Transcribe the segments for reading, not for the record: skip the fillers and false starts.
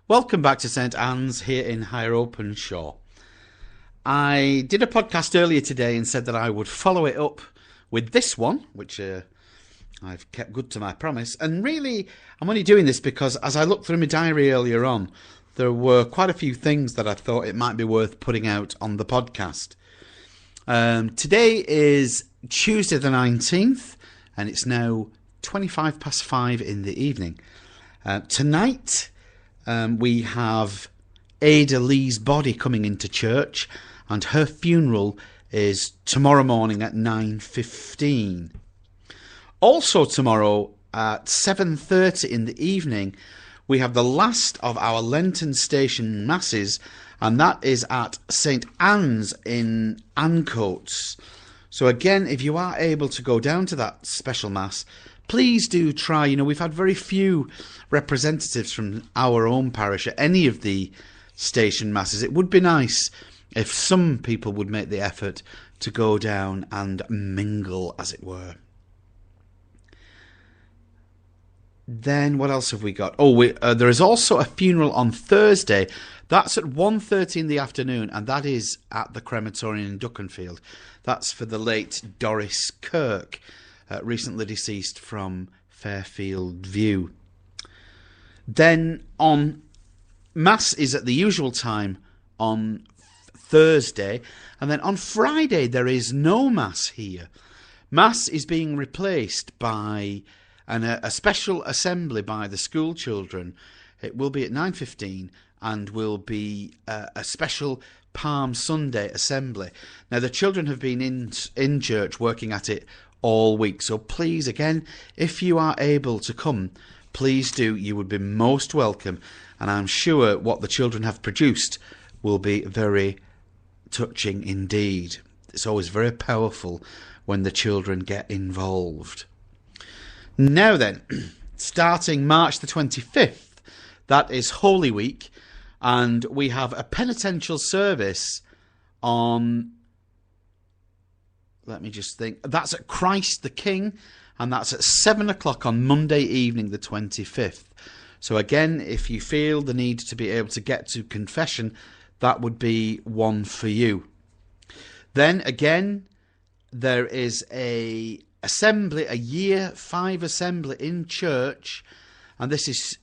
Welcome back to St Anne's here in Higher Openshaw. I did a podcast earlier today and said that I would follow it up with this one, which I've kept good to my promise. And really, I'm only doing this because as I looked through my diary earlier on, there were quite a few things that I thought it might be worth putting out on the podcast. Today is Tuesday the 19th, and it's now 25 past 5 in the evening. Tonight, we have Ada Lee's body coming into church, and her funeral is tomorrow morning at 9:15. Also tomorrow at 7:30 in the evening, we have the last of our Lenten station masses, and that is at St Anne's in Ancoats. So again, if you are able to go down to that special mass, please do try. We've had very few representatives from our own parish at any of the station masses. It would be nice if some people would make the effort to go down and mingle, as it were. Then what else have we got? There is also a funeral on Thursday. That's at 1:30 in the afternoon, and that is at the crematorium in Duckenfield. That's for the late Doris Kirk, recently deceased from Fairfield View. Then on Mass is at the usual time on Thursday, and then on Friday there is no Mass here. Mass is being replaced by a special assembly by the school children. It will be at 9:15 and will be a special Palm Sunday assembly. Now the children have been in church working at it all week, so please, again, if you are able to come, please do. You would be most welcome, and I'm sure what the children have produced will be very touching indeed. It's always very powerful when the children get involved. Now then, starting March the 25th, that is Holy Week, and we have a penitential service on, let me just think, that's at Christ the King, and that's at 7 o'clock on Monday evening the 25th. So again, if you feel the need to be able to get to confession, that would be one for you. Then again, there is a year 5 assembly in church, and this is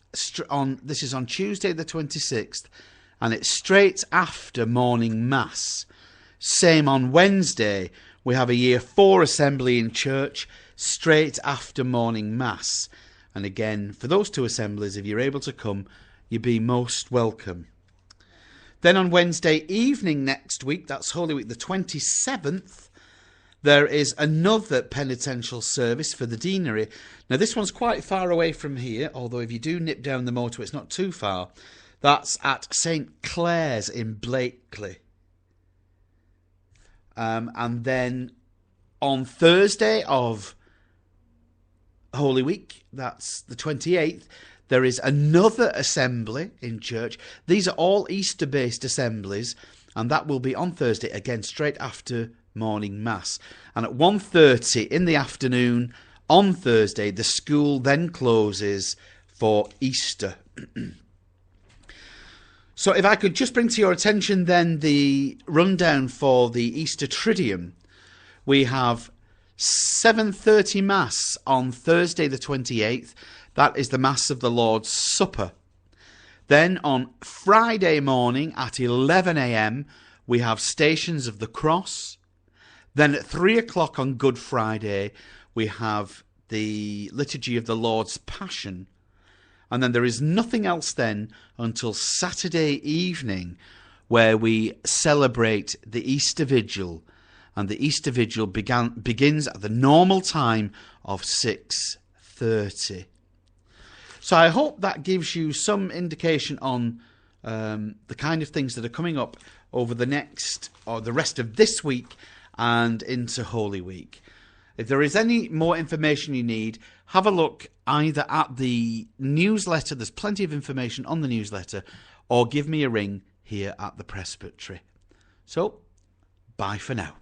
on Tuesday the 26th, and it's straight after morning mass. Same on Wednesday, we have a year 4 assembly in church straight after morning mass, and again for those two assemblies, if you're able to come, you'd be most welcome. Then on Wednesday evening next week, that's Holy Week the 27th, there is another penitential service for the deanery. Now this one's quite far away from here, although if you do nip down the motorway, it's not too far. That's at St Clair's in Blakely. And then on Thursday of Holy Week, that's the 28th, there is another assembly in church. These are all Easter-based assemblies, and that will be on Thursday, again straight after morning mass. And at 1:30 in the afternoon on Thursday, the school then closes for Easter. So if I could just bring to your attention then the rundown for the Easter Triduum. We have 7:30 Mass on Thursday the 28th. That is the Mass of the Lord's Supper. Then on Friday morning at 11 a.m. we have Stations of the Cross. Then at 3 o'clock on Good Friday we have the Liturgy of the Lord's Passion. And then there is nothing else then until Saturday evening, where we celebrate the Easter Vigil. And the Easter Vigil begins at the normal time of 6:30. So I hope that gives you some indication on the kind of things that are coming up over the rest of this week and into Holy Week. If there is any more information you need, have a look either at the newsletter, there's plenty of information on the newsletter, or give me a ring here at the presbytery. So, bye for now.